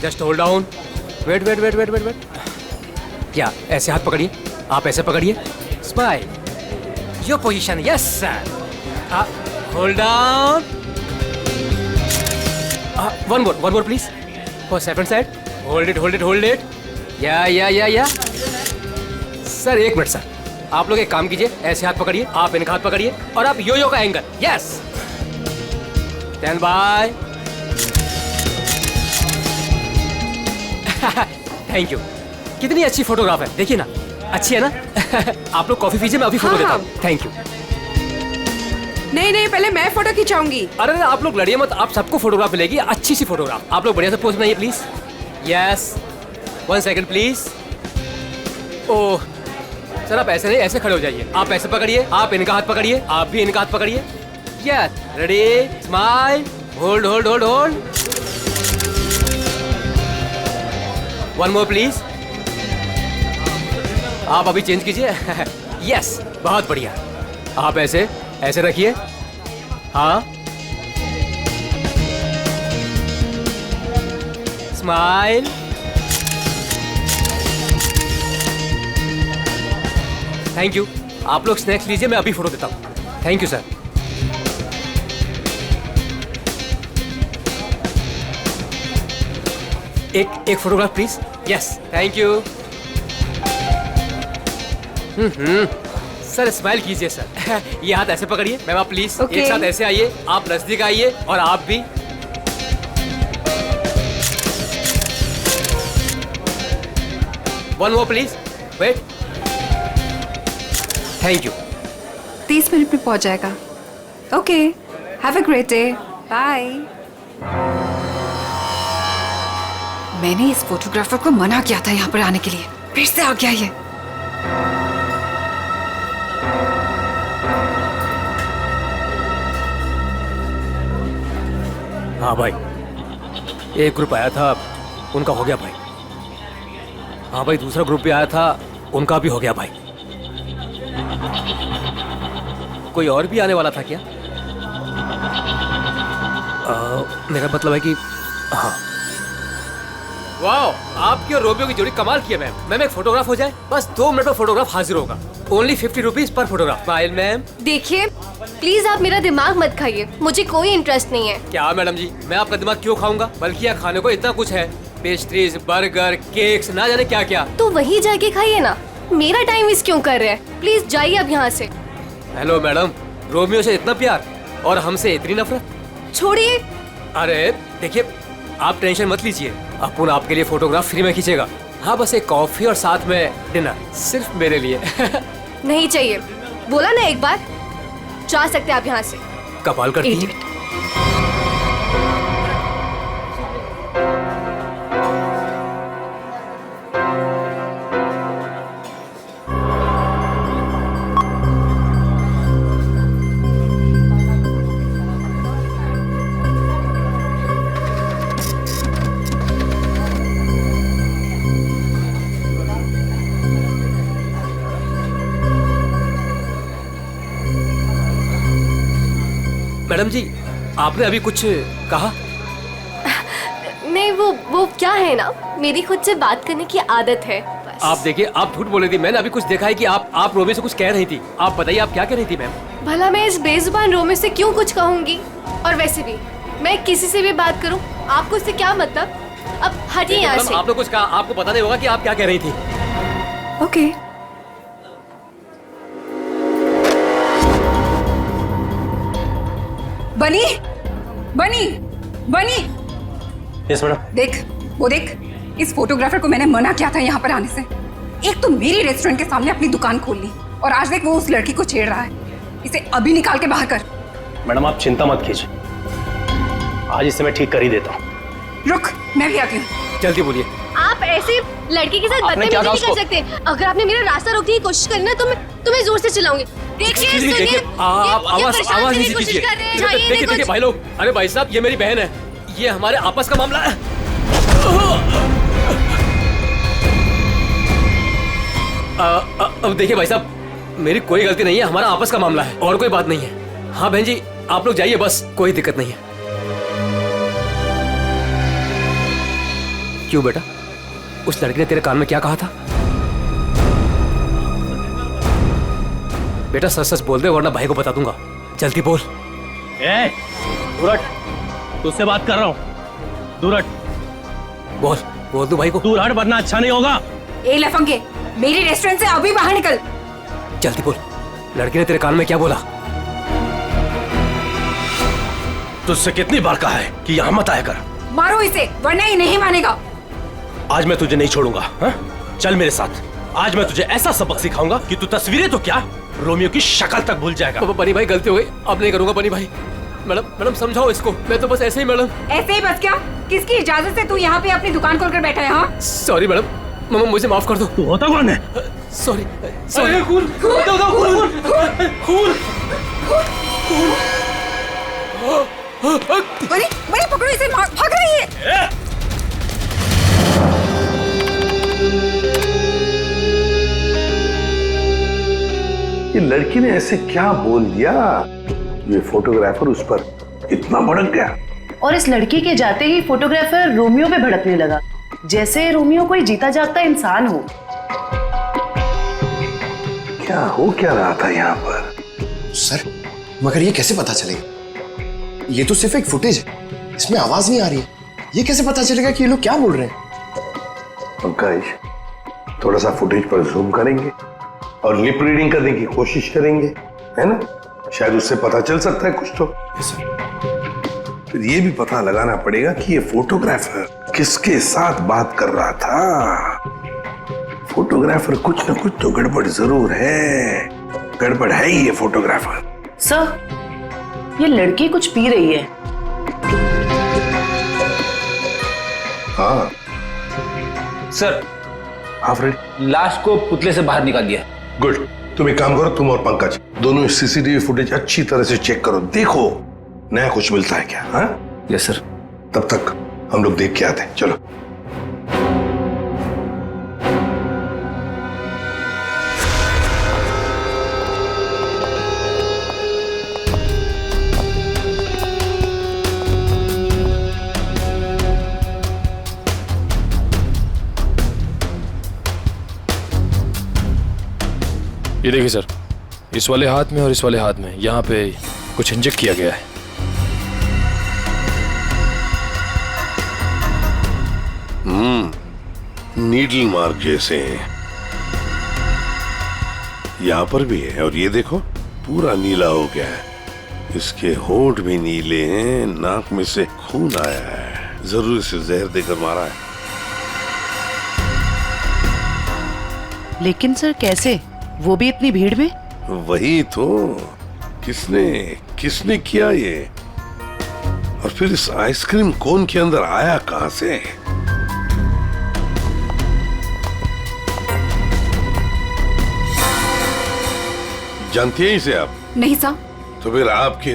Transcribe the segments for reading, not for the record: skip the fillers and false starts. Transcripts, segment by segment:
Just hold down, wait wait wait wait wait wait, क्या ऐसे हाथ पकड़िए, आप ऐसे पकड़िए, smile, your position, yes sir, hold down, one more please, for second side, hold it hold it hold it, yeah sir एक minute sir, आप लोग एक काम कीजिए, ऐसे हाथ पकड़िए, आप इनका हाथ पकड़िए और आप यो का angle, yes, stand by, thank you. कितनी अच्छी फोटोग्राफ है, देखिए ना, अच्छी है ना? आप लोग कॉफी पीजिए, मैं अभी फोटो देता हूँ। Thank you. नहीं, पहले मैं फोटो खिंचाऊंगी। अरे आप लोग लड़िए मत, आप सबको फोटोग्राफ मिलेगी, अच्छी सी फोटोग्राफ। आप लोग बढ़िया से पोज बनाइए please. Yes, 1 second please. Oh sir, आप ऐसे नहीं, ऐसे खड़े हो जाइए, आप ऐसे पकड़िए, आप इनका हाथ पकड़िए, आप भी इनका हाथ पकड़िए। Yes, ready, smile, hold hold hold hold, one more please. आप अभी चेंज कीजिए। यस, बहुत बढ़िया, आप ऐसे ऐसे रखिए, हाँ, स्माइल, थैंक यू। आप लोग स्नैक्स लीजिए, मैं अभी फोटो देता हूँ। Thank you sir. एक photograph please. Yes, thank you. Sir smile कीजिए सर। ये हाथ ऐसे पकड़िए, मैम आप प्लीज एक साथ ऐसे आइए, आप नजदीक आइए और आप भी। One more please, wait, thank you. 30 minute में पहुंच जाएगा। Okay, have a great day, bye. मैंने इस फोटोग्राफर को मना किया था यहाँ पर आने के लिए, फिर से आ गया ये। हाँ भाई, एक ग्रुप आया था, उनका हो गया भाई। हाँ भाई, दूसरा ग्रुप भी आया था, उनका भी हो गया भाई। कोई और भी आने वाला था क्या? मेरा मतलब है कि हाँ। वाओ, आपकी और रोमियो की जोड़ी कमाल की है मैम। मैम एक फोटोग्राफ हो जाए, बस 2 मिनट में फोटोग्राफ हाजिर होगा। Only 50 rupees per photograph. Smile ma'am. देखिए प्लीज आप मेरा दिमाग मत खाइए, मुझे कोई इंटरेस्ट नहीं है। क्या मैडम जी, मैं आपका दिमाग क्यों खाऊंगा? बल्कि यहाँ खाने को इतना कुछ है, पेस्ट्रीज, बर्गर, केक्स, ना जाने क्या क्या। तो वही जाके खाइए ना, मेरा टाइम वेस्ट क्यों कर रहे हैं? प्लीज जाइए अब यहाँ से। हेलो मैडम, रोमियो से इतना प्यार और हमसे इतनी नफरत? छोड़िए। अरे देखिए, आप टेंशन मत लीजिए, अपुन आपके लिए फोटोग्राफ फ्री में खींचेगा। हाँ, बस एक कॉफी और साथ में डिनर, सिर्फ मेरे लिए। नहीं चाहिए, बोला ना एक बार। जा सकते आप यहाँ से। कमाल करती है। मैडम जी, आपने अभी कुछ कहा? नहीं, वो क्या है ना, मेरी खुद से बात करने की आदत है बस। आप देखिए, आप झूठ बोल रही थी। मैंने अभी कुछ देखा है कि आप रोमियो से कुछ कह रही थी। आप बताइए, आप क्या कह रही थी मैम? भला मैं इस बेजुबान रोमियो से क्यों कुछ कहूंगी? और वैसे भी मैं किसी से भी बात करूं, आपको इससे क्या मतलब? अब हटिए यहाँ से। आपने कुछ कहा, आपको पता नहीं होगा कि आप क्या कह रही थी। ओके। बनी बनी बनी, यस मैडम। देख, वो देख, इस फोटोग्राफर को मैंने मना किया था यहाँ पर आने से। एक तो मेरी रेस्टोरेंट के सामने अपनी दुकान खोल ली, और आज देख वो उस लड़की को छेड़ रहा है। इसे अभी निकाल के बाहर कर। मैडम आप चिंता मत कीजिए, आज इसे मैं ठीक कर ही देता हूँ। रुक, मैं भी आती हूँ। जल्दी बोलिए। आप ऐसे लड़के के साथ आपने क्या बदतमीजी नहीं कहा कर सकते। अगर आपने मेरा रास्ता रोकने की कोशिश करी ना, तो मैं तुम्हें जोर से चिल्लाऊंगी। देखिए, देखिए, सुनिए, आप ये आवाज परेशान आवाज करने नहीं की कोशिश कीजिए। कर रहे हैं। हाँ, ये देखिए देखो। भाई लोग, अरे भाई साहब, ये मेरी बहन है, ये हमारे आपस का मामला है। अब देखिए भाई साहब, मेरी कोई गलती नहीं है, हमारा आपस का मामला है और कोई बात नहीं है। हाँ बहन जी, आप लोग जाइए, बस कोई दिक्कत नहीं है। क्यों बेटा? उस लड़की ने तेरे कान में क्या कहा था? बेटा सच सच बोल दे वरना भाई को बता दूंगा। जल्दी बोल। दूर हट, तुझसे बात कर रहा हूँ। दूर हट। बोल बोल दो भाई को। दूर हट वरना अच्छा नहीं होगा। ए लफंगे, मेरी रेस्टोरेंट से अभी बाहर निकल। जल्दी बोल, लड़की ने तेरे कान में क्या बोला? तुझसे कितनी बार कहा है कि यहाँ मत आया कर। मारो इसे वरना ये नहीं मानेगा। आज मैं तुझे नहीं छोड़ूंगा। हा? चल मेरे साथ। आज मैं तुझे ऐसा सबक सिखाऊंगा कि तू तस्वीरें तो क्या, रोमियो की शक्ल तक भूल जाएगा। बनी भाई गलती हो गई, अब नहीं करूंगा। बनी भाई, मैडम समझाओ इसको। मैं तो बस ऐसे ही मैडम। ऐसे ही बस क्या? किसकी इजाजत से तू यहाँ पे अपनी दुकान खोलकर बैठा है? हाँ सॉरी मैडम, मामा मुझे माफ कर दो। तू होता कौन है? Sorry sorry. खून बनी बनी पकड़ो इसे, भाग रही है। ये लड़की ने ऐसे क्या बोल दिया? ये फोटोग्राफर उस पर इतना भड़क गया। और इस लड़की के जाते ही फोटोग्राफर रोमियो पे भड़कने लगा, जैसे रोमियो कोई जीता जागता इंसान हो। क्या हो क्या रहा था यहाँ पर? सर, मगर ये कैसे पता चलेगा? ये तो सिर्फ एक फुटेज है, इसमें आवाज नहीं आ रही है। ये कैसे पता चलेगा कि ये लोग क्या बोल रहे हैं? पंकज, थोड़ा सा फुटेज पर जूम करेंगे और लिप रीडिंग करने की कोशिश करेंगे, है ना? शायद उससे पता चल सकता है कुछ तो। फिर ये भी पता लगाना पड़ेगा कि ये फोटोग्राफर किसके साथ बात कर रहा था। फोटोग्राफर कुछ न कुछ तो गड़बड़ जरूर है। गड़बड़ है ही ये फोटोग्राफर। सर, ये लड़की कुछ पी रही है। हाँ सर, आफरीन, लाश को पुतले से बाहर निकाल दिया। गुड। तुम एक काम करो, तुम और पंकज दोनों सीसीटीवी फुटेज अच्छी तरह से चेक करो, देखो नया कुछ मिलता है क्या। हाँ यस सर। तब तक हम लोग देख के आते हैं। चलो। ये देखिए सर, इस वाले हाथ में और इस वाले हाथ में यहाँ पे कुछ इंजेक्ट किया गया है। नीडल मार्क जैसे हैं। यहाँ पर भी है और ये देखो पूरा नीला हो गया है। इसके होंठ भी नीले हैं, नाक में से खून आया है। जरूर इसे जहर देकर मारा है। लेकिन सर कैसे, वो भी इतनी भीड़ में? वही तो, किसने किसने किया ये? और फिर इस आइसक्रीम कोन के अंदर आया कहां से? जानती हैं इसे आप? नहीं सर। तो फिर आपके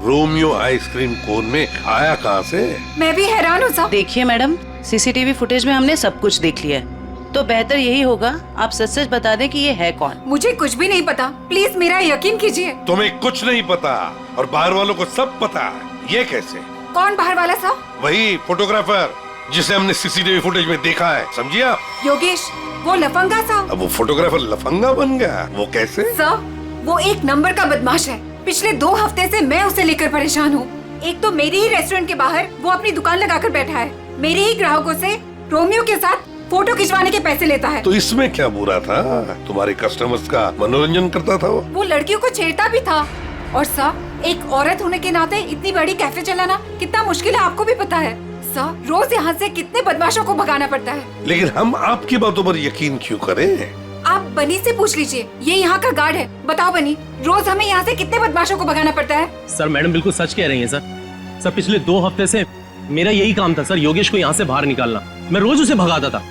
रोमियो आइसक्रीम कोन में आया कहां से? मैं भी हैरान हूँ सर। देखिए मैडम, सीसीटीवी फुटेज में हमने सब कुछ देख लिया है, तो बेहतर यही होगा आप सच सच बता दें कि ये है कौन। मुझे कुछ भी नहीं पता, प्लीज मेरा यकीन कीजिए। तुम्हें कुछ नहीं पता और बाहर वालों को सब पता। ये कैसे? कौन बाहर वाला सर? वही फोटोग्राफर जिसे हमने सीसीटीवी फुटेज में देखा है, समझिए आप? योगेश, वो लफंगा सर। अब वो फोटोग्राफर लफंगा बन गया? वो कैसे? सर, वो एक नंबर का बदमाश है। पिछले 2 हफ्ते से मैं उसे लेकर परेशान हूँ। एक तो मेरे ही रेस्टोरेंट के बाहर वो अपनी दुकान लगाकर बैठा है, मेरे ही ग्राहकों से रोमियो के साथ फोटो खिंचवाने के पैसे लेता है। तो इसमें क्या बुरा था? तुम्हारे कस्टमर्स का मनोरंजन करता था वो लड़कियों को छेड़ता भी था। और सर, एक औरत होने के नाते इतनी बड़ी कैफे चलाना कितना मुश्किल है, आपको भी पता है। सर, रोज यहाँ से कितने बदमाशों को भगाना पड़ता है। लेकिन हम आपकी बातों पर यकीन क्यों करें? आप बनी से पूछ लीजिए, ये यहाँ का गार्ड है। बताओ बनी, रोज हमें यहाँ से कितने बदमाशों को भगाना पड़ता है? सर मैडम बिल्कुल सच कह रही हैं सर। सर पिछले 2 हफ्ते से मेरा यही काम था सर, योगेश को यहाँ से बाहर निकालना। मैं रोज उसे भगाता था,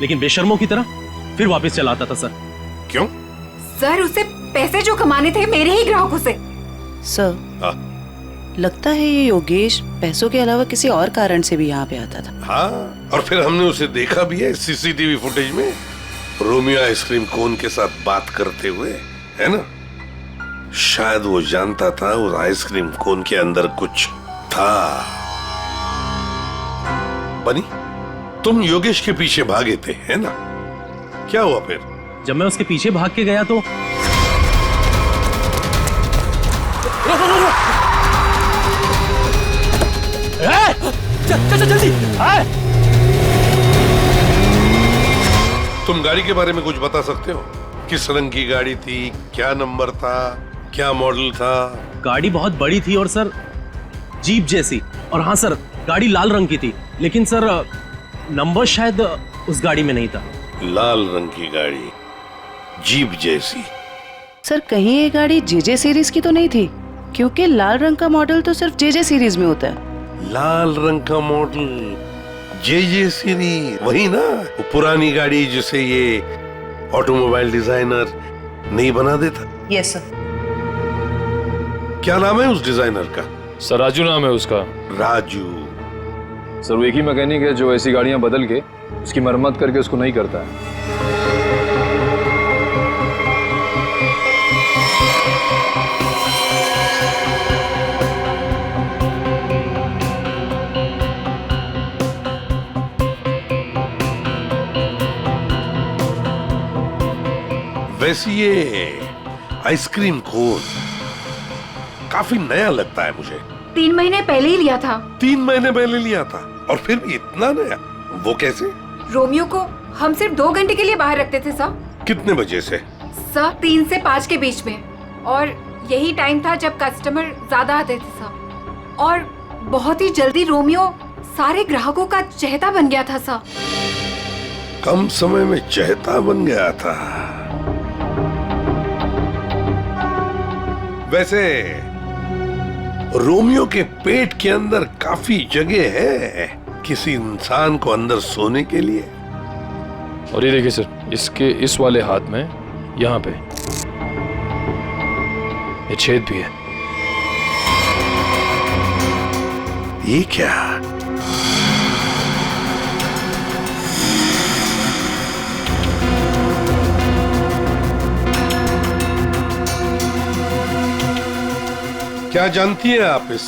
लेकिन बेशर्मों की तरह फिर वापस चलाता था सर। क्यों? सर, उसे पैसे जो कमाने थे मेरे ही ग्राहकों से। सर, लगता है ये योगेश पैसों के अलावा किसी और कारण से भी यहाँ पे आता था। हाँ, और फिर हमने उसे देखा भी है सीसीटीवी फुटेज में, रोमियो आइसक्रीम कोन के साथ बात करते हुए, है ना? शायद वो जानता था उस आइसक्रीम कोन के अंदर कुछ था। बनी, तुम योगेश के पीछे भागे थे, है ना? क्या हुआ फिर? जब मैं उसके पीछे भाग के गया तो चल जल्दी। तुम गाड़ी के बारे में कुछ बता सकते हो? किस रंग की गाड़ी थी, क्या नंबर था, क्या मॉडल था? गाड़ी बहुत बड़ी थी और सर जीप जैसी। और हाँ सर, गाड़ी लाल रंग की थी, लेकिन सर नंबर शायद उस गाड़ी में नहीं था। लाल रंग की गाड़ी, जीप जैसी। सर कहीं ये गाड़ी जेजे सीरीज की तो नहीं थी? क्योंकि लाल रंग का मॉडल तो सिर्फ जेजे सीरीज में होता है। लाल रंग का मॉडल, जे सीरीज, वही ना? वो पुरानी गाड़ी जिसे ये ऑटोमोबाइल डिजाइनर नहीं बना देता। Yes sir. क्या नाम है उस डिजाइनर का? सर राजू नाम है उसका। राजू। सर वो एक ही मैकेनिक है जो ऐसी गाड़ियां बदल के उसकी मरम्मत करके उसको नहीं करता है। वैसे ये आइसक्रीम कोन काफी नया लगता है मुझे। 3 महीने पहले ही लिया था। 3 महीने पहले लिया था और फिर भी इतना नया? वो कैसे? रोमियो को हम सिर्फ 2 घंटे के लिए बाहर रखते थे सर। कितने बजे से? सर 3 से 5 के बीच में, और यही टाइम था जब कस्टमर ज्यादा आते थे सर। और बहुत ही जल्दी रोमियो सारे ग्राहकों का चहेता बन गया था सर। कम समय में चहेता बन गया था। वैसे रोमियो के पेट के अंदर काफी जगह है किसी इंसान को अंदर सोने के लिए। और ये देखिए सर, इसके इस वाले हाथ में यहाँ पे ये छेद भी है। ये क्या? क्या जानती है आप इस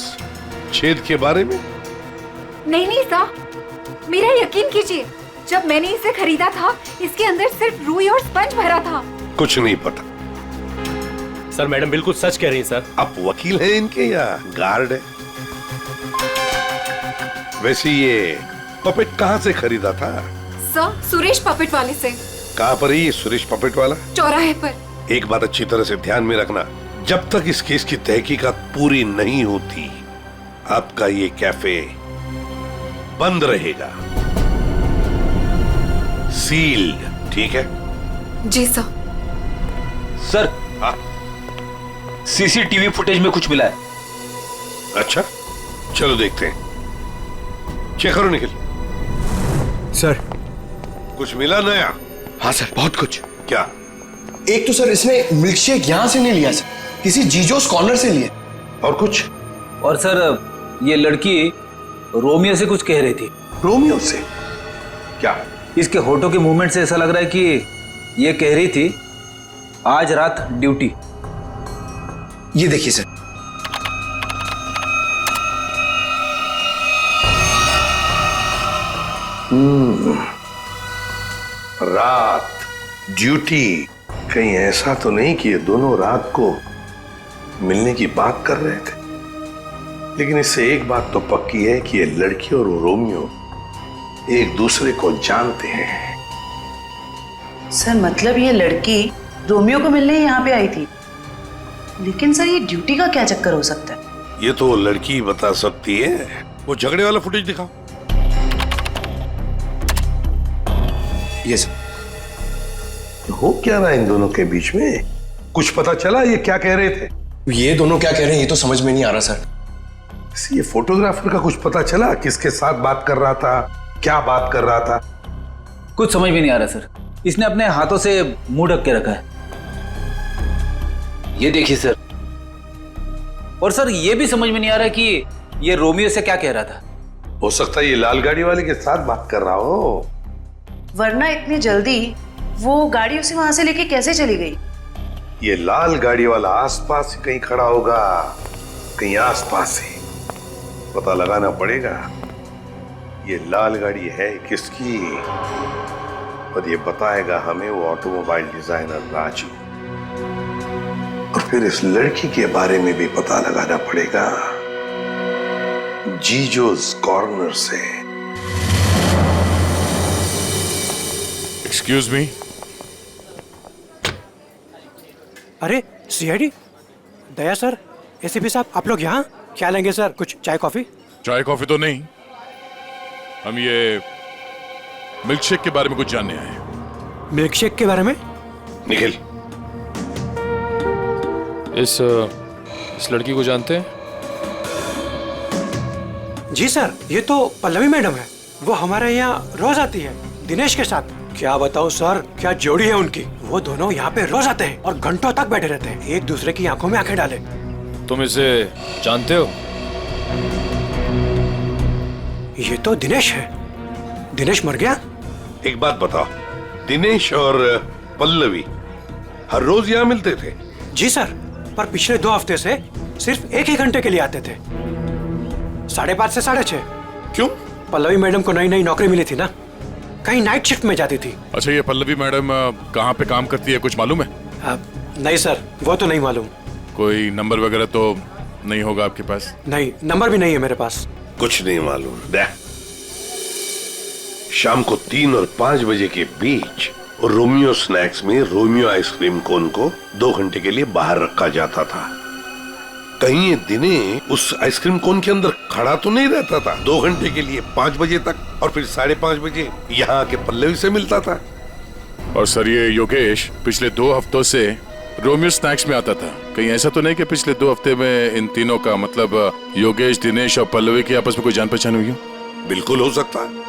छेद के बारे में? नहीं नहीं सर, मेरा यकीन कीजिए, जब मैंने इसे खरीदा था इसके अंदर सिर्फ रुई और स्पंज भरा था। कुछ नहीं पता। सर मैडम बिल्कुल सच कह रही हैं सर। आप वकील हैं इनके या गार्ड है? वैसे ये पपेट कहाँ से खरीदा था? सर सुरेश पपेट वाले से। कहाँ पर है ये सुरेश पपेट वाला? चौराहे पर। एक बात अच्छी तरह से ध्यान में रखना, जब तक इस केस की तहकीकात पूरी नहीं होती आपका ये कैफे बंद रहेगा, सील, ठीक है? जी सर। सर हाँ? सीसीटीवी फुटेज में कुछ मिला है। अच्छा, चलो देखते हैं। चेक करो निखिल। सर। कुछ मिला नया? हाँ सर, बहुत कुछ। क्या? एक तो सर इसने मिल्कशेक यहां से नहीं लिया सर, किसी जीजोस कॉर्नर से लिए। और कुछ? और सर ये लड़की रोमियो से कुछ कह रही थी। रोमियो से? क्या? इसके होठों के मूवमेंट से ऐसा लग रहा है कि ये कह रही थी आज रात ड्यूटी। ये देखिए सर। रात ड्यूटी, कहीं ऐसा तो नहीं कि ये दोनों रात को मिलने की बात कर रहे थे? लेकिन इससे एक बात तो पक्की है कि ये लड़की और रोमियो एक दूसरे को जानते हैं। सर मतलब ये लड़की रोमियो को मिलने यहाँ पे आई थी, लेकिन सर ये ड्यूटी का क्या चक्कर हो सकता है? ये तो वो लड़की बता सकती है। वो झगड़े वाला फुटेज दिखाओ। ये सर। हो क्या रहा है इन दोनों के बीच में? कुछ पता चला ये क्या कह रहे थे? ये दोनों क्या कह रहे हैं ये तो समझ में नहीं आ रहा सर। ये फोटोग्राफर का कुछ पता चला? किसके साथ बात कर रहा था, क्या बात कर रहा था? कुछ समझ में नहीं आ रहा सर। इसने अपने हाथों से मुंह ढक के रखा है। ये देखिए सर। और सर ये भी समझ में नहीं आ रहा कि ये रोमियो से क्या कह रहा था। हो सकता है ये लाल गाड़ी वाले के साथ बात कर रहा हो। वरना इतनी जल्दी वो गाड़ी उसे वहां से लेके कैसे चली गई? ये लाल गाड़ी वाला आसपास ही कहीं खड़ा होगा, कहीं आसपास ही। पता लगाना पड़ेगा ये लाल गाड़ी है किसकी, और ये बताएगा हमें वो ऑटोमोबाइल डिजाइनर राजू। और फिर इस लड़की के बारे में भी पता लगाना पड़ेगा जीजोस कॉर्नर से। Excuse me. अरे सीआईडी दया सर, एसीपी साहब, आप लोग यहाँ क्या लेंगे सर? कुछ चाय कॉफी? चाय कॉफी तो नहीं, हम ये मिल्क शेक के बारे में कुछ जानने आए हैं। मिल्क शेक के बारे में? निखिल, इस लड़की को जानते हैं? जी सर, ये तो पल्लवी मैडम है। वो हमारे यहाँ रोज आती है दिनेश के साथ। क्या बताऊँ सर, क्या जोड़ी है उनकी। वो दोनों यहाँ पे रोज आते हैं और घंटों तक बैठे रहते हैं, एक दूसरे की आंखों में आंखें डाले। तुम इसे जानते हो? ये तो दिनेश है। दिनेश मर गया? एक बात बताओ, दिनेश और पल्लवी हर रोज यहाँ मिलते थे? जी सर, पर पिछले 2 हफ्ते से सिर्फ एक ही घंटे के लिए आते थे, 5:30 से 6:30। क्यों? पल्लवी मैडम को नई नई नौकरी मिली थी ना, कहीं नाइट शिफ्ट में जाती थी। अच्छा, ये पल्लवी मैडम कहाँ पे काम करती है, कुछ मालूम है? नहीं सर, वो तो नहीं मालूम। कोई नंबर वगैरह तो नहीं होगा आपके पास? नहीं, नंबर भी नहीं है मेरे पास। कुछ नहीं मालूम। देख, शाम को 3 और 5 बजे के बीच रोमियो स्नैक्स में रोमियो आइसक्रीम कोन को 2 घंटे के लिए बाहर रखा जाता था। कहीं ये दिनेश उस आइसक्रीम कोन के अंदर खड़ा तो नहीं रहता था 2 घंटे के लिए 5 बजे तक, और फिर 5:30 बजे यहाँ आके पल्लवी से मिलता था। और सर, ये योगेश पिछले 2 हफ्तों से रोमियो स्नैक्स में आता था। कहीं ऐसा तो नहीं कि पिछले 2 हफ्ते में इन तीनों का, मतलब योगेश, दिनेश और पल्लवी की आपस में कोई जान पहचान हुई हो? बिल्कुल हो सकता है।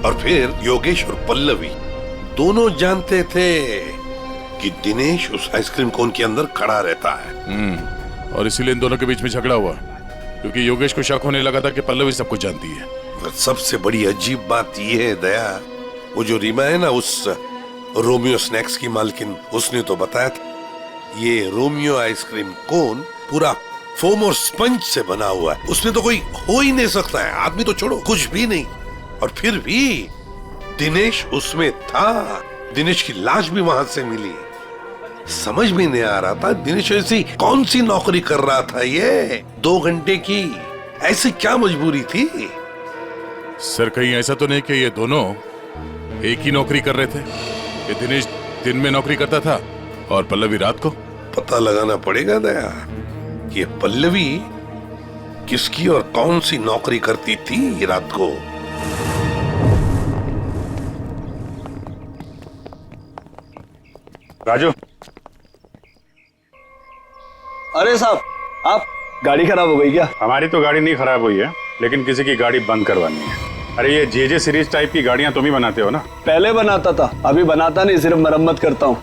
और फिर योगेश और पल्लवी दोनों जानते थे कि दिनेश उस आइसक्रीम कोन के अंदर खड़ा रहता है। और इसीलिए इन दोनों के बीच में झगड़ा हुआ, क्योंकि योगेश को शक होने लगा था कि पल्लवी सब कुछ जानती है। और सबसे बड़ी अजीब बात यह है दया, वो जो रीमा है ना, उस रोमियो स्नैक्स की मालकिन, उसने तो बताया था ये रोमियो आइसक्रीम कोन पूरा फोम और स्पंज से बना हुआ है, उसमें तो कोई हो ही नहीं सकता है, आदमी तो छोड़ो, कुछ भी नहीं। और फिर भी दिनेश उसमें था, दिनेश की लाश भी वहां से मिली। समझ में नहीं आ रहा था दिनेश ऐसी कौन सी नौकरी कर रहा था, ये 2 घंटे की ऐसी क्या मजबूरी थी? सर, कहीं ऐसा तो नहीं कि ये दोनों एक ही नौकरी कर रहे थे? ये दिनेश दिन में नौकरी करता था और पल्लवी रात को? पता लगाना पड़ेगा दया कि ये पल्लवी किसकी और कौन सी नौकरी करती थी रात को। राजू। अरे साहब, आप गाड़ी खराब हो गई क्या? हमारी तो गाड़ी नहीं खराब हुई है, लेकिन किसी की गाड़ी बंद करवानी है। अरे ये जेजे सीरीज टाइप की गाड़ियां तुम ही बनाते हो ना? पहले बनाता था, अभी बनाता नहीं, सिर्फ मरम्मत करता हूँ।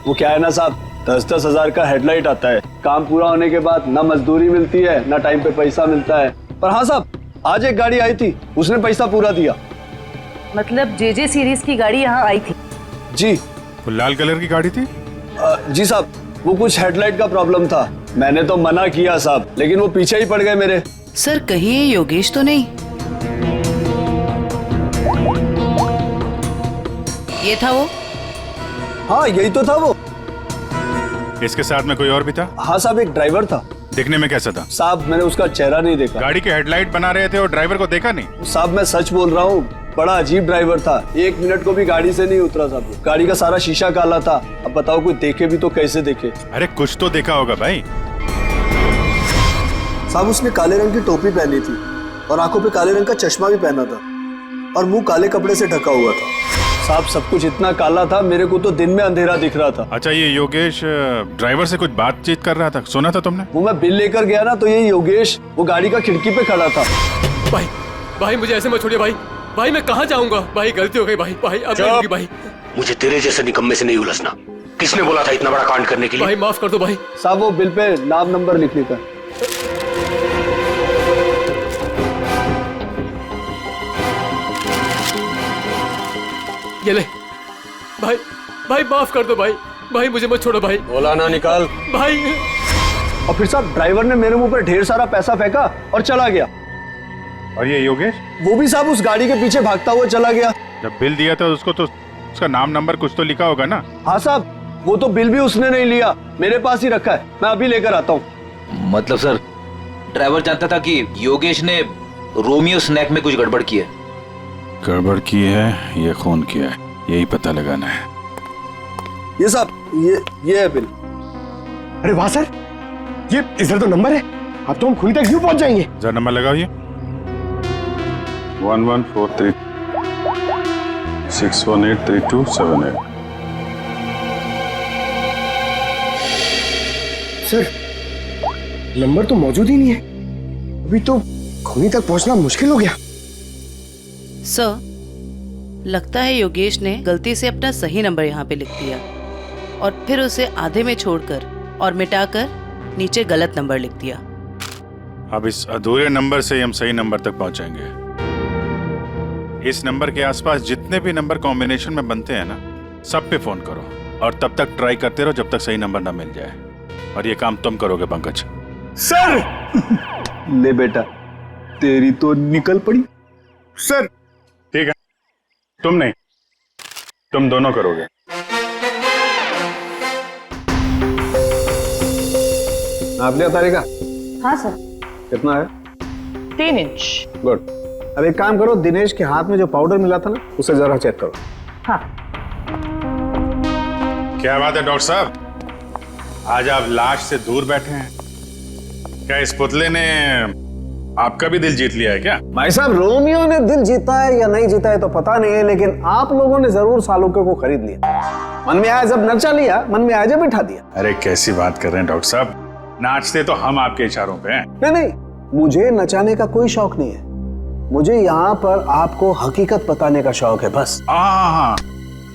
वो क्या है ना साहब, 10-10 हजार का हेडलाइट आता है, काम पूरा होने के बाद ना मजदूरी मिलती है ना टाइम पे पैसा मिलता है। पर हाँ साहब, आज एक गाड़ी आई थी, उसने पैसा पूरा दिया। मतलब जेजे सीरीज की गाड़ी यहाँ आई थी? जी। वो लाल कलर की गाड़ी थी? जी साहब, वो कुछ हेडलाइट का प्रॉब्लम था, मैंने तो मना किया साहब, लेकिन वो पीछे ही पड़ गए मेरे। सर, कहीं ये योगेश तो नहीं? ये था वो? हाँ, यही तो था वो। इसके साथ में कोई और भी था? हाँ साहब, एक ड्राइवर था। दिखने में कैसा था? साहब, मैंने उसका चेहरा नहीं देखा। गाड़ी के हेडलाइट बना रहे थे और ड्राइवर को देखा नहीं? साहब, मैं सच बोल रहा हूँ, बड़ा अजीब ड्राइवर था, 1 मिनट को भी गाड़ी से नहीं उतरा साहब। गाड़ी का सारा शीशा काला था। अब बताओ, कोई देखे भी तो कैसे देखे? अरे कुछ तो देखा होगा भाई। साहब, उसने काले रंग की टोपी पहनी थी और आंखों पे काले रंग का चश्मा भी पहना था और मुंह काले कपड़े से ढका हुआ था। साहब, सब कुछ इतना काला था, मेरे को तो दिन में अंधेरा दिख रहा था। अच्छा, ये योगेश ड्राइवर से कुछ बातचीत कर रहा था, सुना था तुमने? वो मैं बिल लेकर गया ना, तो ये योगेश वो गाड़ी का खिड़की पे खड़ा था। भाई मुझे ऐसे मत छोड़िए भाई, मैं कहाँ जाऊंगा भाई, गलती हो गई भाई, अब नहीं होगी भाई। मुझे तेरे जैसे निकम्मे से नहीं उलझना। किसने बोला था इतना बड़ा कांड करने के लिए? भाई माफ कर दो भाई। साहब, वो बिल पे नाम नंबर लिखने का। ये ले भाई माफ कर दो भाई, मुझे मत छोड़ो भाई। बोला ना, निकाल भाई। और फिर साहब, ड्राइवर ने मेरे मुंह पर ढेर सारा पैसा फेंका और चला गया। और ये योगेश? वो भी साहब उस गाड़ी के पीछे भागता हुआ चला गया। जब बिल दिया था उसको तो उसका नाम नंबर कुछ तो लिखा होगा ना? हाँ साहब, वो तो बिल भी उसने नहीं लिया, मेरे पास ही रखा है, मैं अभी लेकर आता हूँ। मतलब सर, ड्राइवर जानता था कि योगेश ने रोमियो स्नैक में कुछ गड़बड़ की है। गड़बड़ की है, ये खून किया है, यही पता लगाना है। ये साहब, ये है बिल। अरे वाह सर, ये इधर तो नंबर है, अब तो हम खूनी तक यूं पहुंच जाएंगे। जरा नंबर लगाओ ये 1143 6183278। सर नंबर तो मौजूद ही नहीं है, अभी तो खूनी तक पहुंचना मुश्किल हो गया। सर, लगता है योगेश ने गलती से अपना सही नंबर यहाँ पे लिख दिया और फिर उसे आधे में छोड़कर और मिटाकर नीचे गलत नंबर लिख दिया। अब इस अधूरे नंबर से हम सही नंबर तक पहुंचेंगे। इस नंबर के आसपास जितने भी नंबर कॉम्बिनेशन में बनते हैं ना, सब पे फोन करो और तब तक ट्राई करते रहो जब तक सही नंबर ना मिल जाए। और ये काम तुम करोगे पंकज। सर ले बेटा, तेरी तो निकल पड़ी। सर ठीक है, तुम नहीं, तुम दोनों करोगे। आप लिया तारिका? हाँ सर। कितना है? 3 इंच। गुड। अब एक काम करो, दिनेश के हाथ में जो पाउडर मिला था ना, उसे जरा चेक करो। हाँ। क्या बात है डॉक्टर साहब, आज आप लाश से दूर बैठे हैं। क्या इस पुतले ने आपका भी दिल जीत लिया है क्या? भाई साहब, रोमियो ने दिल जीता है या नहीं जीता है तो पता नहीं है, लेकिन आप लोगों ने जरूर सालुके को खरीद लिया। मन में आया जब नचा लिया, मन में आया जब बिठा दिया। अरे कैसी बात कर रहे हैं डॉक्टर साहब, नाचते तो हम आपके इशारों पे हैं। नहीं नहीं, मुझे नचाने का कोई शौक नहीं है, मुझे यहाँ पर आपको हकीकत बताने का शौक है बस। हाँ,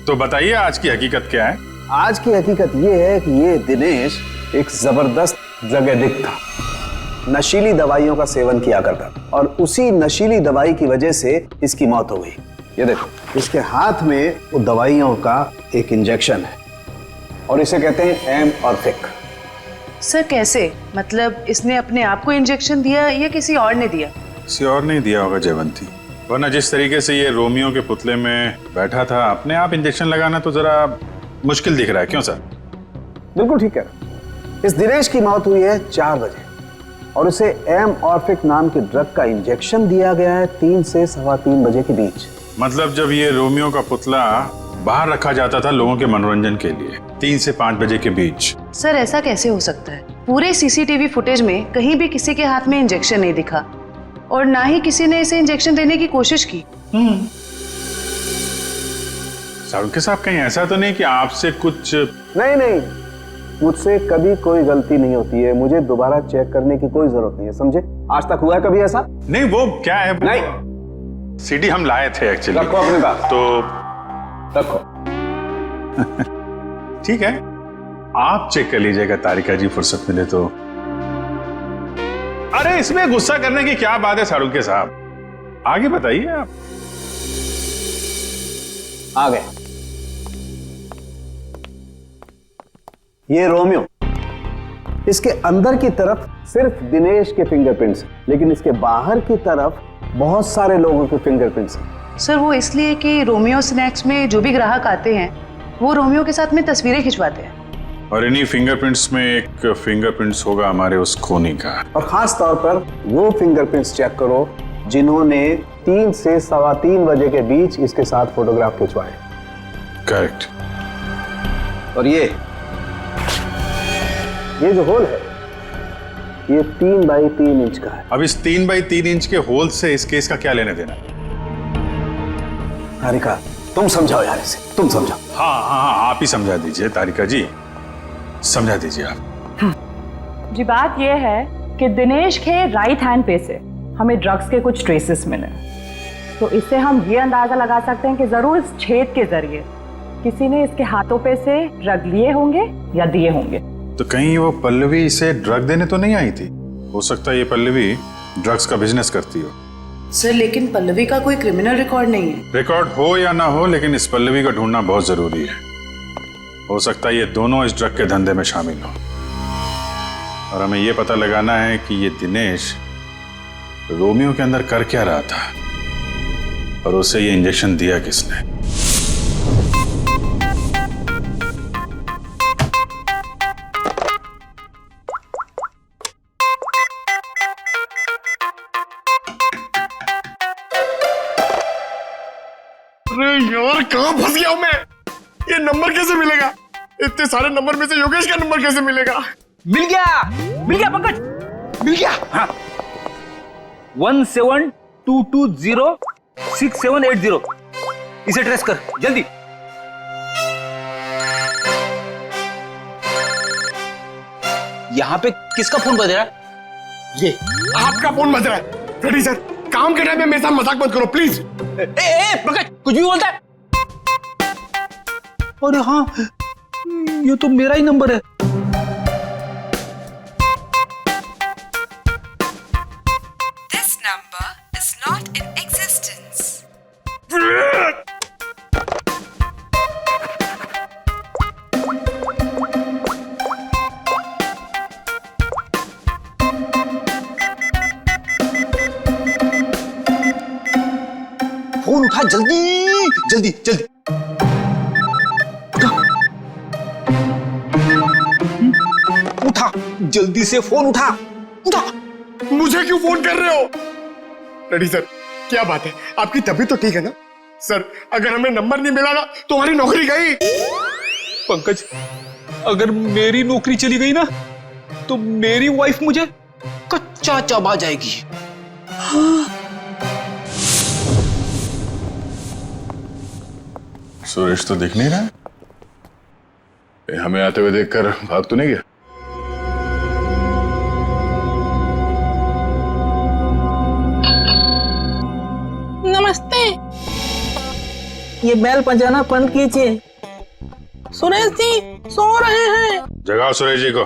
तो बताइए आज की हकीकत क्या है? आज की हकीकत ये है कि ये दिनेश एक जबरदस्त ड्रग एडिक्ट था, नशीली दवाइयों का सेवन किया करता था और उसी नशीली दवाई की वजह से इसकी मौत हो गई। ये देखो, इसके हाथ में वो दवाइयों का एक इंजेक्शन है और इसे कहते हैं एम ऑर्फिक। सर कैसे? मतलब इसने अपने आप को इंजेक्शन दिया या किसी और ने दिया? किसी और नहीं दिया होगा जयवंती, वरना जिस तरीके से ये रोमियो के पुतले में बैठा था, अपने आप इंजेक्शन लगाना तो जरा मुश्किल दिख रहा है। क्यों सर? बिल्कुल ठीक है। इस दिनेश की मौत हुई है 4 बजे और उसे एम ऑर्फिक नाम के ड्रग का इंजेक्शन दिया गया है 3 से 3:15 बजे के बीच। मतलब जब ये रोमियो का पुतला बाहर रखा जाता था लोगों के मनोरंजन के लिए, 3 से 5 बजे के बीच। सर ऐसा कैसे हो सकता है? पूरे सीसीटीवी फुटेज में कहीं भी किसी के हाथ में इंजेक्शन नहीं दिखा और ना ही किसी ने इसे इंजेक्शन देने की कोशिश की। सारुके साहब, कहीं ऐसा तो नहीं कि आपसे कुछ? नहीं, मुझसे कभी कोई गलती नहीं होती है, मुझे दोबारा चेक करने की कोई जरूरत नहीं है, समझे? आज तक हुआ है कभी ऐसा? नहीं, वो क्या है? नहीं, सीडी हम लाए थे एक्चुअली। रखो अपने पास। तो रखो। ठीक है, आप चेक कर लीजिएगा तारिका जी, फुर्सत मिले तो। अरे इसमें गुस्सा करने की क्या बात है सारुके साहब, आगे बताइए आप। आ गए। ये रोमियो, इसके अंदर की तरफ सिर्फ दिनेश के फिंगरप्रिंट्स, लेकिन इसके बाहर की तरफ बहुत सारे लोगों के फिंगरप्रिंट्स हैं। सर वो इसलिए कि रोमियो स्नैक्स में जो भी ग्राहक आते हैं वो रोमियो के साथ में तस्वीरें खिंचवाते हैं और इन्हीं फिंगरप्रिंट्स में एक फिंगरप्रिंट्स होगा हमारे उस खूनी का। और खास तौर पर वो फिंगरप्रिंट्स चेक करो जिन्होंने 3 से 3:15 बजे के बीच इसके साथ फोटोग्राफ खिंचवाए। करेक्ट। और ये जो होल है ये 3 बाई 3 इंच का है। अब इस 3 बाई 3 इंच के होल से इस केस का क्या लेने देना? तारिका तुम समझाओ यार इसे, तुम समझाओ। हाँ, आप ही समझा दीजिए तारिका जी, समझा दीजिए आप। जी बात यह है कि दिनेश के राइट हैंड पे से हमें ड्रग्स के कुछ ट्रेसेस मिले, तो इससे हम ये अंदाजा लगा सकते हैं कि जरूर इस छेद के जरिए किसी ने इसके हाथों पे से ड्रग लिए होंगे या दिए होंगे। तो कहीं वो पल्लवी इसे ड्रग देने तो नहीं आई थी? हो सकता है ये पल्लवी ड्रग्स का बिजनेस करती हो। सर लेकिन पल्लवी का कोई क्रिमिनल रिकॉर्ड नहीं है। रिकॉर्ड हो या ना हो, लेकिन इस पल्लवी को ढूंढना बहुत जरूरी है। हो सकता है ये दोनों इस ड्रग के धंधे में शामिल हो और हमें ये पता लगाना है कि ये दिनेश रोमियो के अंदर कर क्या रहा था और उसे ये इंजेक्शन दिया किसने? अरे यार कहाँ फंस गया हूं मैं? ये नंबर कैसे मिलेगा? इतने सारे नंबर में से योगेश का नंबर कैसे मिलेगा? मिल गया पंकज, मिल गया। हाँ 17220670, इसे ट्रेस कर जल्दी। यहाँ पे किसका फोन बज रहा है? ये आपका फोन बज रहा है। रेडी सर, काम के टाइम में मेरे साथ मजाक मत करो प्लीज। पंकज कुछ भी बोलता है। अरे हाँ, ये तो मेरा ही नंबर है। This number is not in existence. Phone उठा जल्दी जल्दी जल्दी। उठा जल्दी से, फोन उठा उठा। मुझे क्यों फोन कर रहे हो? रेडी सर, क्या बात है, आपकी तबीयत तो ठीक है ना? सर अगर हमें नंबर नहीं मिला ना तो हमारी नौकरी गई। पंकज, अगर मेरी नौकरी चली गई ना तो मेरी वाइफ मुझे कच्चा चबा जाएगी। सुरेश तो दिख नहीं रहा है। हमें आते हुए देखकर भाग तो नहीं गया? नमस्ते, ये बेल बजाना बंद कीजिए। सुरेश जी सो रहे हैं। जगाओ सुरेश जी को।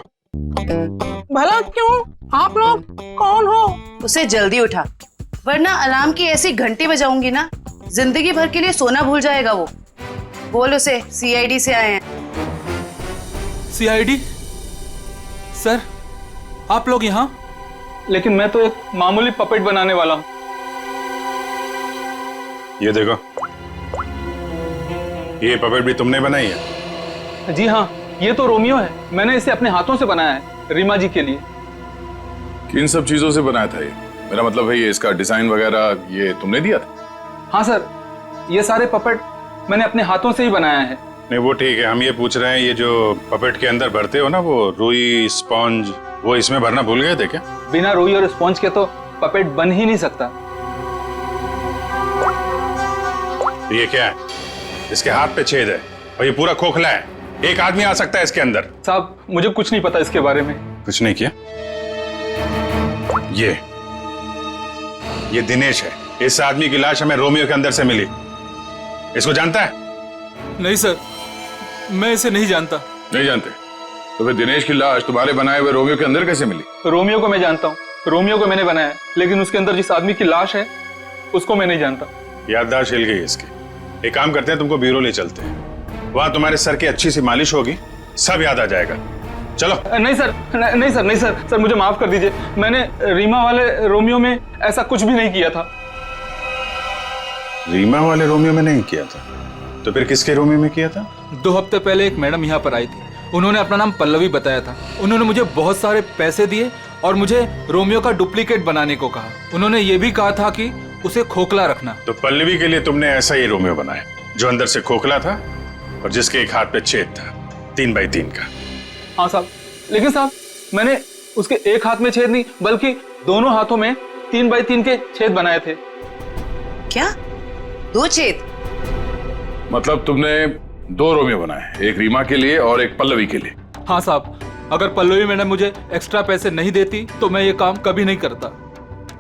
भला क्यों? आप लोग कौन हो? उसे जल्दी उठा, वरना अलार्म की ऐसी घंटी बजाऊंगी ना, जिंदगी भर के लिए सोना भूल जाएगा वो। बोल उसे सीआईडी से आए हैं। सीआईडी? सर आप लोग यहाँ? लेकिन मैं तो एक मामूली पपेट बनाने वाला हूँ। ये देखो, ये पपेट भी तुमने बनाई है? जी हाँ, ये तो रोमियो है। मैंने इसे अपने हाथों से बनाया है, रीमा जी के लिए। किन सब चीजों से बनाया था ये? मेरा मतलब है ये इसका डिजाइन वगैरह ये तुमने दिया था? हाँ सर, ये सारे पपेट मैंने अपने हाथों से ही बनाया है। नहीं वो ठीक है, हम ये पूछ रहे हैं ये जो पपेट के अंदर भरते हो ना, वो रुई स्पॉन्ज, वो इसमें भरना भूल गए थे क्या? बिना रुई और स्पॉन्ज के तो पपेट बन ही नहीं सकता। ये क्या है? इसके हाथ पे छेद है और ये पूरा खोखला है। एक आदमी आ सकता है इसके अंदर। साहब मुझे कुछ नहीं पता इसके बारे में। कुछ नहीं किया? ये दिनेश है। इस आदमी की लाश हमें रोमियो के अंदर से मिली। इसको जानता है? नहीं सर, मैं इसे नहीं जानता। नहीं जानते? तो फिर दिनेश की लाश तुम्हारे बनाए हुए रोमियो के अंदर कैसे मिली? रोमियो को मैं जानता हूँ, रोमियो को मैंने बनाया, लेकिन उसके अंदर जिस आदमी की लाश है उसको मैं नहीं जानता। याददाश्त हिल गई इसकी। एक काम करते हैं, तुमको ब्यूरो ले चलते हैं। वहां तुम्हारे सर की अच्छी सी मालिश होगी, सब याद आ जाएगा। चलो। नहीं सर, नहीं सर, नहीं सर, सर मुझे माफ कर दीजिए। मैंने रीमा वाले रोमियो में ऐसा कुछ भी नहीं किया था। रीमा वाले रोमियो में नहीं किया था? तो फिर किसके रोमियो में किया था? 2 हफ्ते पहले एक मैडम यहाँ पर आई थी। उन्होंने अपना नाम पल्लवी बताया था। उन्होंने मुझे बहुत सारे पैसे दिए और मुझे रोमियो का डुप्लीकेट बनाने को कहा। उन्होंने ये भी कहा था कि उसे खोखला रखना। तो पल्लवी के लिए तुमने ऐसा ही रोमियो बनाया जो अंदर से खोखला था और जिसके एक हाथ पे छेद था 3 बाई 3 का। हाँ साहब, लेकिन साहब मैंने उसके एक हाथ में छेद नहीं बल्कि दोनों हाथों में 3 बाई 3 के छेद बनाए थे। क्या? 2 छेद? मतलब तुमने 2 रोमियो बनाए, एक रीमा के लिए और एक पल्लवी के लिए? हाँ साहब, अगर पल्लवी मैडम मुझे एक्स्ट्रा पैसे नहीं देती तो मैं ये काम कभी नहीं करता।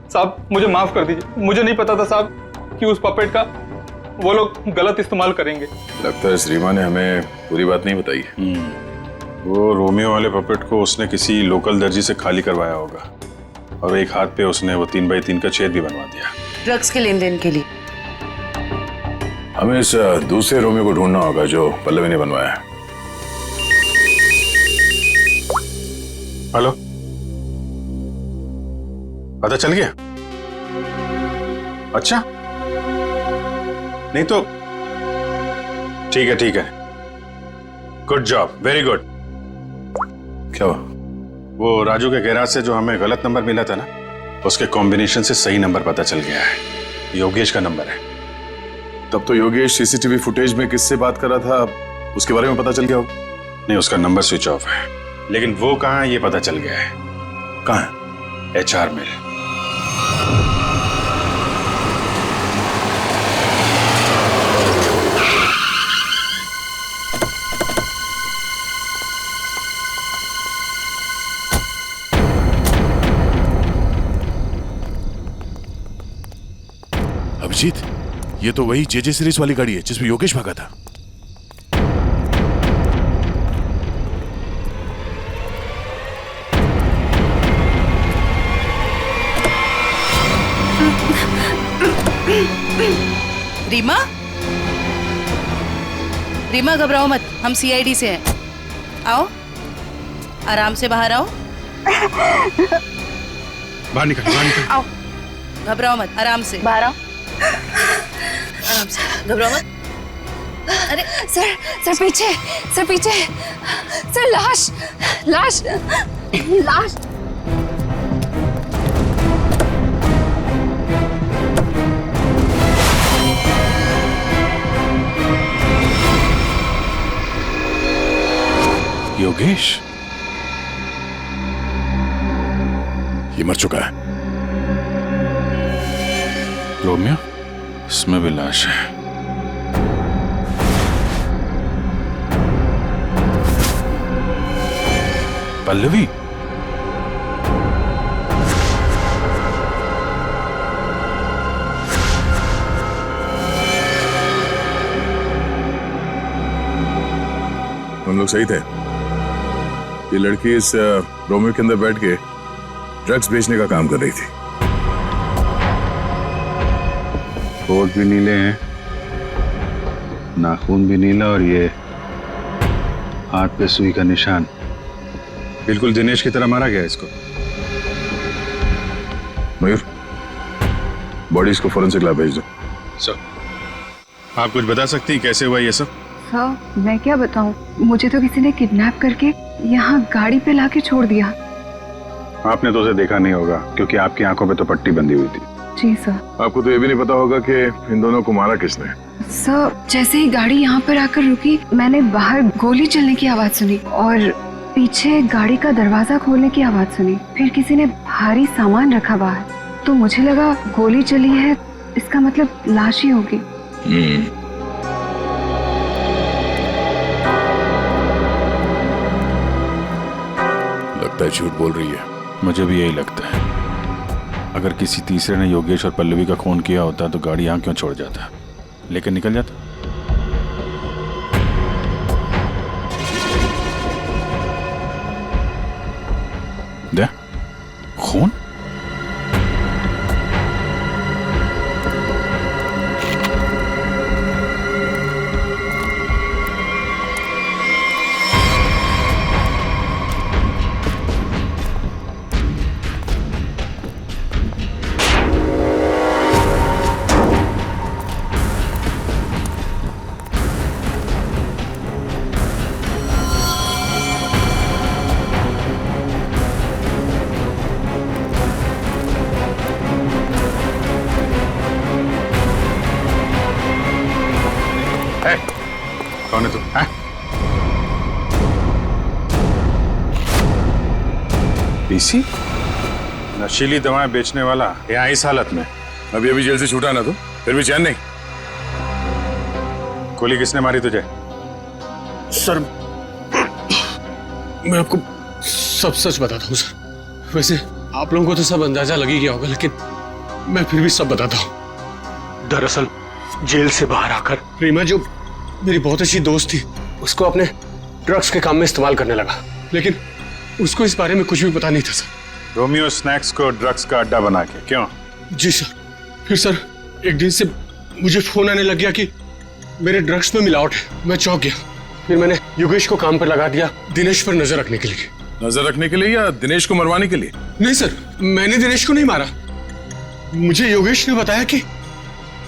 साहब मुझे माफ कर दीजिए, मुझे नहीं पता था साहब कि उस पपेट का वो लोग गलत इस्तेमाल करेंगे। लगता है इस रीमा ने हमें पूरी बात नहीं बताई। वो रोमियो वाले पपेट को उसने किसी लोकल दर्जी से खाली करवाया होगा और एक हाथ पे उसने वो 3 बाई 3 का छेद भी बनवा दिया। ड्रग्स के लेन देन के लिए। हमें इस दूसरे रोमियो को ढूंढना होगा जो पल्लवी ने बनवाया है। हेलो, पता चल गया? अच्छा, नहीं तो ठीक है। Good job, very good. क्या हुआ? वो राजू के गैराज से जो हमें गलत नंबर मिला था ना, उसके कॉम्बिनेशन से सही नंबर पता चल गया है। योगेश का नंबर है। तब तो योगेश सीसीटीवी फुटेज में किससे बात कर रहा था उसके बारे में पता चल गया होगा। नहीं, उसका नंबर स्विच ऑफ है, लेकिन वो कहाँ है ये पता चल गया है। कहाँ है? HR में। अभिजीत, ये तो वही JJ सीरीज वाली गाड़ी है जिसमें योगेश भागा था। रीमा, रीमा घबराओ मत, हम CID से हैं। आओ, आराम से बाहर आओ। बाहर निकल। आओ, घबराओ मत, आराम से बाहर आओ। आराम से, घबराओ मत। अरे सर पीछे, सर लाश। योगेश ये मर चुका है। रोमियो, इसमें भी लाश है। पल्लवी, हम लोग सही थे। ये लड़की इस रोमियो के अंदर बैठ के ड्रग्स बेचने का काम कर रही थी। होठ भी नीले हैं, नाखून भी नीला, और ये हाथ पे सुई का निशान। बिल्कुल दिनेश की तरह मारा गया इसको। मयूर, बॉडी इसको फोरेंसिक लैब भेज दो। सर, आप कुछ बता सकती हैं कैसे हुआ ये सब? सर, मैं क्या बताऊं, मुझे तो किसी ने किडनैप करके यहाँ गाड़ी पे लाके छोड़ दिया। आपने तो उसे देखा नहीं होगा क्योंकि आपकी आंखों पे तो पट्टी बंधी हुई थी। जी सर। आपको तो ये भी नहीं पता होगा कि इन दोनों को मारा किसने। सर, जैसे ही गाड़ी यहाँ पर आकर रुकी, मैंने बाहर गोली चलने की आवाज सुनी और पीछे गाड़ी का दरवाजा खोलने की आवाज सुनी। फिर किसी ने भारी सामान रखा बाहर, तो मुझे लगा गोली चली है, इसका मतलब लाश ही होगी। लगता है झूठ बोल रही है। मुझे भी यही लगता है। अगर किसी तीसरे ने योगेश और पल्लवी का खून किया होता तो गाड़ी यहाँ क्यों छोड़ जाता, लेकिन निकल जाता। दे खून। कौन है तू? पीसी? नशीली दवाएं बेचने वाला यहाँ इस हालत में? अभी अभी जेल से छूटा ना तो फिर भी चैन नहीं। गोली किसने मारी तुझे? सर, मैं आपको सब सच बताता हूँ सर। वैसे आप लोगों को तो सब अंदाजा लग ही गया होगा, लेकिन मैं फिर भी सब बताता हूँ। दरअसल जेल से बाहर आकर रीमा, जो मेरी बहुत अच्छी दोस्त थी, उसको अपने ड्रग्स के काम में इस्तेमाल करने लगा, लेकिन उसको इस बारे में कुछ भी पता नहीं था सर। रोमियो स्नैक्स को ड्रग्स का अड्डा बना के? क्यों? जी सर। फिर सर एक दिन से मुझे फोन आने लग गया कि मेरे ड्रग्स में मिलावट है। मैं चौंक गया। फिर मैंने योगेश को काम पर लगा दिया, दिनेश पर नजर रखने के लिए। नजर रखने के लिए या दिनेश को मरवाने के लिए? नहीं सर, मैंने दिनेश को नहीं मारा। मुझे योगेश ने बताया कि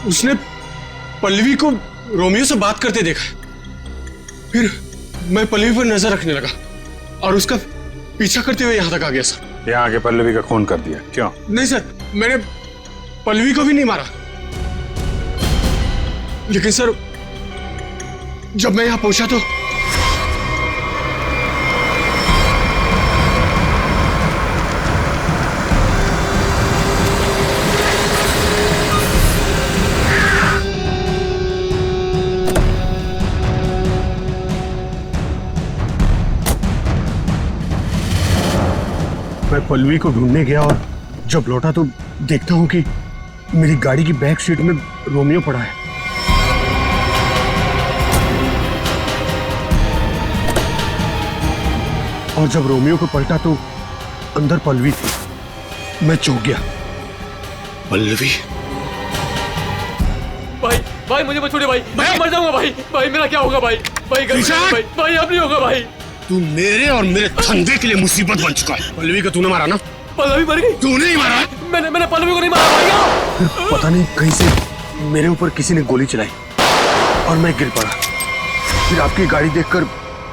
उसने पल्लवी को रोमियो से बात करते देखा। फिर मैं पल्लवी पर नजर रखने लगा और उसका पीछा करते हुए यहाँ तक आ गया सर। यहाँ आके पल्लवी का खून कर दिया? क्यों? नहीं सर, मैंने पल्लवी को भी नहीं मारा, लेकिन सर जब मैं यहाँ पहुंचा तो मैं पल्लवी को ढूंढने गया और जब लौटा तो देखता हूं कि मेरी गाड़ी की बैक सीट में रोमियो पड़ा है। और जब रोमियो को पलटा तो अंदर पल्लवी थी। मैं चौंक गया। पल्लवी? भाई भाई मुझे मत छोड़िए भाई, मैं मर जाऊंगा भाई। भाई मेरा क्या होगा भाई? भाई भाई भाई अब नहीं होगा भाई। तू मेरे और मेरे धंधे के लिए मुसीबत बन चुका है। पल्लवी को तूने मारा ना? पल्लवी मर गई? तूने ही मारा? मैंने पल्लवी को नहीं मारा भाई। फिर पता नहीं कहीं से मेरे ऊपर किसी ने गोली चलाई और मैं गिर पड़ा। फिर आपकी गाड़ी देखकर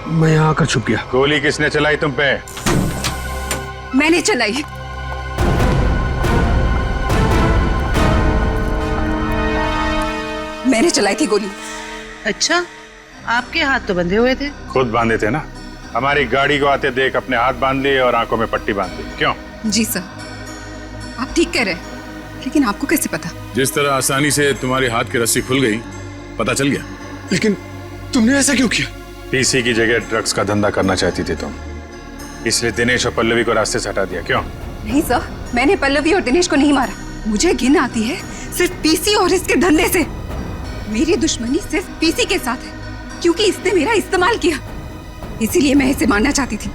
मैं यहाँ आकर छुप गया। गोली किसने चलाई तुम पे? मैंने चलाई। मैंने चलाई थी गोली। अच्छा, आपके हाथ तो बंधे हुए थे। खुद बांधे थे ना। हमारी गाड़ी को आते देख अपने हाथ बांध लिए और आंखों में पट्टी बांध ली। क्यों? जी सर, आप ठीक कह रहे हैं, लेकिन आपको कैसे पता? जिस तरह आसानी से तुम्हारे हाथ की रस्सी खुल गई, पता चल गया। लेकिन तुमने ऐसा क्यों किया? पीसी की जगह ड्रग्स का धंधा करना चाहती थी तुम, इसलिए दिनेश और पल्लवी को रास्ते से हटा दिया। क्यों? नहीं सर, मैंने पल्लवी और दिनेश को नहीं मारा। मुझे घिन आती है सिर्फ पीसी और इसके धंधे से। मेरी दुश्मनी सिर्फ पीसी के साथ है, क्योंकि इसने मेरा इस्तेमाल किया, इसीलिए मैं इसे मारना चाहती थी।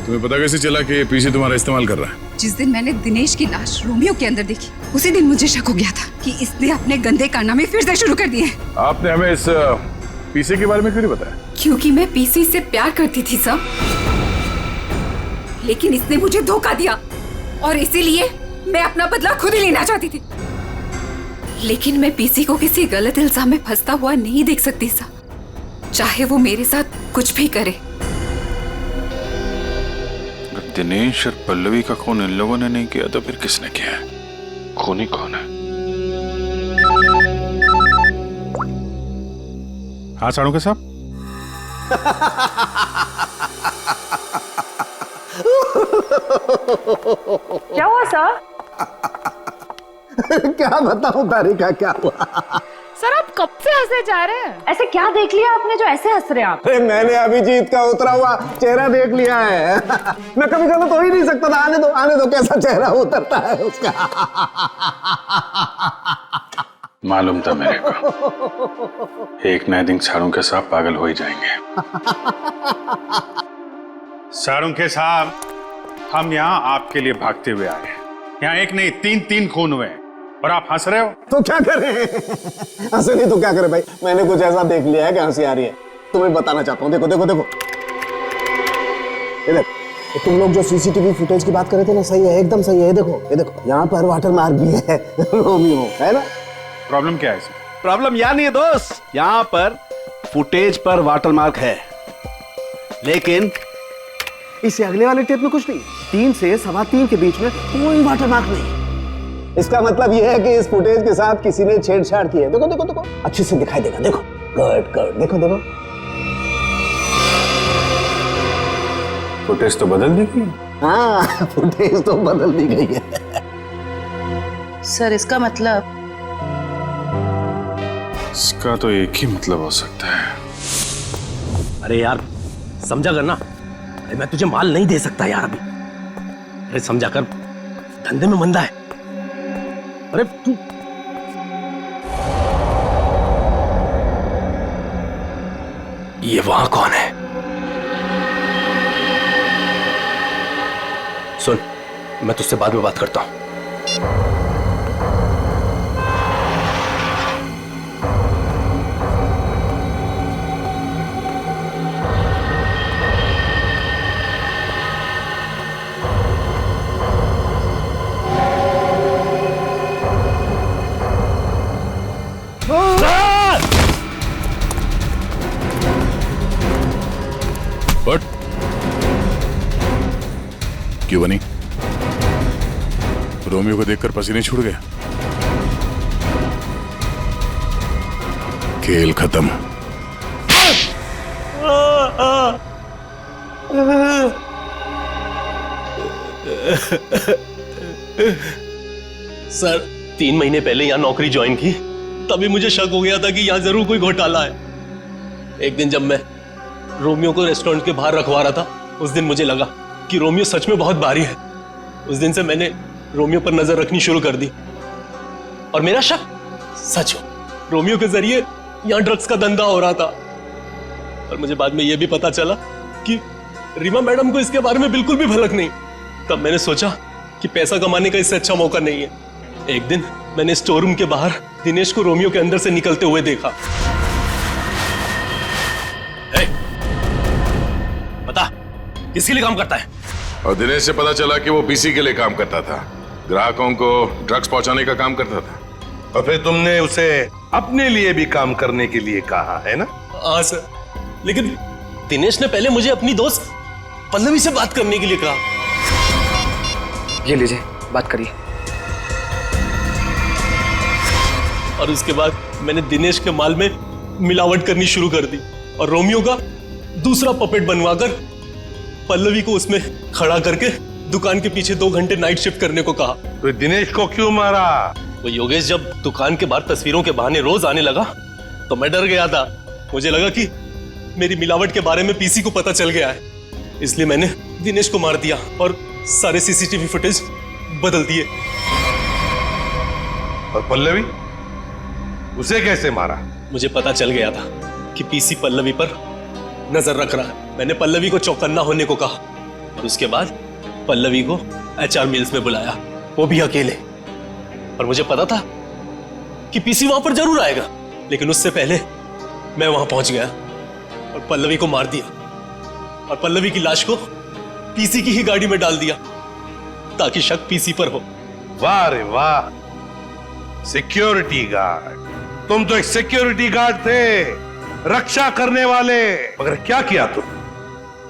तुम्हें पता कैसे चला कि पीसी तुम्हारा इस्तेमाल कर रहा है? जिस दिन मैंने दिनेश की लाश रोमियो के अंदर देखी, उसी दिन मुझे शक हो गया था कि इसने अपने गंदे कारनामे फिर से शुरू कर दिए। आपने हमें इस पीसी के बारे में क्यों नहीं बताया? क्योंकि मैं पीसी से प्यार करती थी सर, लेकिन इसने मुझे धोखा दिया और इसीलिए मैं अपना बदला खुद ही लेना चाहती थी। लेकिन मैं पीसी को किसी गलत इल्जाम में फंसता हुआ नहीं देख सकती सर, चाहे वो मेरे साथ कुछ भी करे। दिनेश और पल्लवी का खून इन लोगों ने नहीं किया तो फिर किसने किया है? खूनी कौन है? हाँ साड़ू के साहब। क्या हुआ सर? क्या बताऊं तारिका, क्या हुआ? सर आप कब से हंसे जा रहे हैं? ऐसे क्या देख लिया आपने जो ऐसे हंस रहे हैं आप? अरे मैंने अभिजीत का उतरा हुआ चेहरा देख लिया है। मैं कभी गलत हो ही नहीं सकता था। आने दो कैसा चेहरा उतरता है उसका। मालूम था मेरे को, एक नए दिन साड़ू के साहब पागल हो ही जाएंगे। साड़ू के साहब, हम यहाँ आपके लिए भागते हुए आए हैं। यहाँ एक नहीं तीन खून हुए हैं और आप हंस रहे हो। तो क्या करें? हंसे नहीं तो क्या करें भाई, मैंने कुछ ऐसा देख लिया है कि हंसी आ रही है। तुम्हें बताना चाहता हूँ, देखो देखो देखो ये देखो, तुम लोग जो सीसीटीवी फुटेज की बात कर रहे थे ना, सही है, एकदम सही है। ये देखो यहाँ पर वाटर मार्क भी है रोमियो, है ना? प्रॉब्लम क्या है इसमें? प्रॉब्लम यहाँ नहीं है दोस्त, यहाँ पर फुटेज पर वाटरमार्क है, लेकिन इससे अगले वाले टेप में कुछ नहीं। 3 से 3:15 के बीच में कोई वाटरमार्क नहीं। इसका मतलब यह है कि इस फुटेज के साथ किसी ने छेड़छाड़ की है। देखो देखो देखो, अच्छे से दिखाई देगा। देखो गुड, देखो देखो, फुटेज तो बदल दी गई। हाँ, फुटेज तो बदल दी गई है। सर इसका मतलब? इसका तो एक ही मतलब हो सकता है। अरे यार समझा कर ना, मैं तुझे माल नहीं दे सकता यार अभी। अरे समझा कर, धंधे में मंदा है। अरे तू ये वहां कौन है? सुन, मैं तुझसे बाद में बात करता हूं। क्यों बनी? रोमियो को देखकर पसीने छूट गए? खेल खत्म। सर 3 महीने पहले यहाँ नौकरी ज्वाइन की, तभी मुझे शक हो गया था कि यहाँ जरूर कोई घोटाला है। एक दिन जब मैं रोमियो को रेस्टोरेंट के बाहर रखवा रहा था, उस दिन मुझे लगा कि रोमियो सच में बहुत भारी है। उस दिन से मैंने रोमियो पर नजर रखनी शुरू कर दी और मेरा शक सच हो, रोमियो के जरिए यहाँ ड्रग्स का धंधा हो रहा था। और मुझे बाद में यह भी पता चला कि रीमा मैडम को इसके बारे में बिल्कुल भी भनक नहीं। तब मैंने सोचा कि पैसा कमाने का इससे अच्छा मौका नहीं है। एक दिन मैंने स्टोर रूम के बाहर दिनेश को रोमियो के अंदर से निकलते हुए देखा। बता, किसके लिए काम करता है? और दिनेश से पता चला कि वो पीसी के लिए काम करता था, ग्राहकों को ड्रग्स पहुंचाने का काम करता था। और फिर तुमने उसे अपने लिए भी काम करने के लिए कहा है ना? हाँ सर, लेकिन दिनेश ने पहले मुझे अपनी दोस्त पल्लवी से बात करने के लिए कहा। ये लीजिए, बात करिए। और उसके बाद मैंने दिनेश के माल में मिलावट करनी शुरू कर दी और रोमियो का दूसरा पपेट बनवाकर पल्लवी को उसमें खड़ा करके दुकान के पीछे 2 घंटे नाइट शिफ्ट करने को कहा। तो दिनेश को क्यों मारा? वो योगेश जब दुकान के बाहर तस्वीरों के बहाने रोज आने लगा तो मैं डर गया था। मुझे लगा कि मेरी मिलावट के बारे में पीसी को पता चल गया है, इसलिए मैंने दिनेश को मार दिया और सारे सीसीटीवी फुटेज बदल दिए। और पल्लवी, उसे कैसे मारा? मुझे पता चल गया था कि पीसी पल्लवी पर नजर रख रहा है। मैंने पल्लवी को चौकन्ना होने को कहा और उसके बाद पल्लवी को HR मिल्स में बुलाया, वो भी अकेले। और मुझे पता था कि पीसी वहां पर जरूर आएगा, लेकिन उससे पहले मैं वहां पहुंच गया और पल्लवी को मार दिया और पल्लवी की लाश को पीसी की ही गाड़ी में डाल दिया ताकि शक पीसी पर हो। वाह रे वाह, सिक्योरिटी गार्ड! तुम तो एक सिक्योरिटी गार्ड थे, रक्षा करने वाले। मगर क्या किया तुम?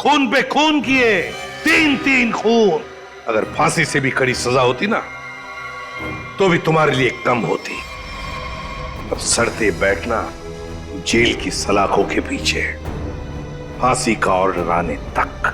खून पे खून किए, 3 खून। अगर फांसी से भी कड़ी सजा होती ना तो भी तुम्हारे लिए कम होती। अब सड़ते बैठना जेल की सलाखों के पीछे, फांसी का ऑर्डर आने तक।